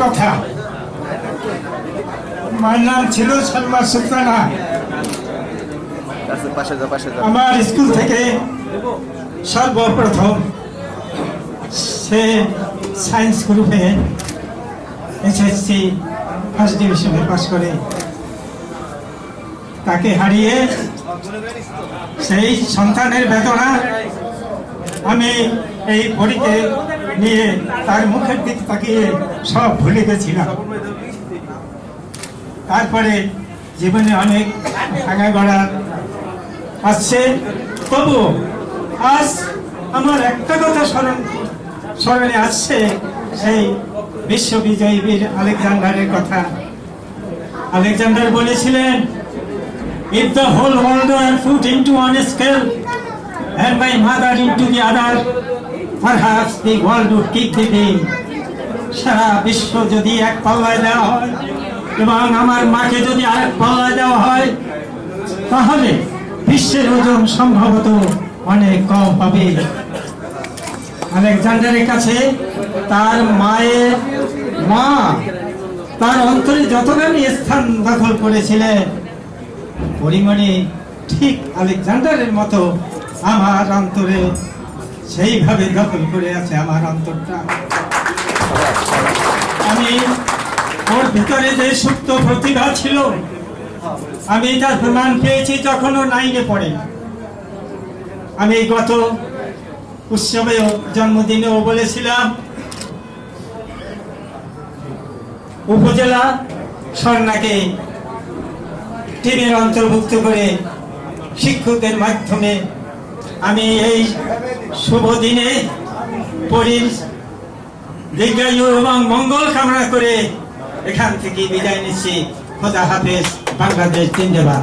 কথা। আমার নাম ছিল সালমা সুলতানা। আমার স্কুল থেকে সর্বপ্রথম সে সায়েন্স গ্রুপে এসএসসি ফার্স্ট ডিভিশনে পাশ করে, তাকে হারিয়ে সেই সন্তানের বেদনা আমি এই পরীকে নিয়ে তার মুখের দিক তাকিয়ে সব ভুলে গেছিলাম। তারপরে জীবনে অনেক ভাঙা গড়া আসছে, তবু আজ আমার একটা কথা স্মরণে আসছে, সেই বিশ্ববিজয়ী বীর আলেকজান্ডারের কথা। আলেকজান্ডার বলেছিলেন, if the whole world were put into one scale and my mother into the other, perhaps the world would keep the beam. সারা বিশ্ব যদি এক পাল্লায় দেওয়া হয় এবং আমার মাকে যদি আরেক পাল্লায় দেওয়া হয়, তাহলে বিশ্বের ওজন সম্ভবত অনেক কম পাবে। আলেকজান্ডারের কাছে তার মায়ের মা তার অন্তরে যতখানি স্থান দখল করেছিলেন, পরিমাণে ঠিক আলেকজান্ডারের মতো আমার অন্তরে সেইভাবে দখল করে আছে আমার অন্তরটা। আমি ওর ভিতরে যে সুপ্ত প্রতিভা ছিল, আমি তার প্রমাণ পেয়েছি যখন ও 9-এ পড়ে। আমি গত উৎসবেও জন্মদিনেও বলেছিলাম, উপজেলা স্বর্ণাকে টিমের অন্তর্ভুক্ত করে শিক্ষকদের মাধ্যমে আমি এই শুভ দিনে পরীর দীর্ঘায়ু এবং মঙ্গল কামনা করে এখান থেকে বিদায় নিচ্ছি। খোদা হাফেজ। বাংলাদেশ জিন্দাবাদ।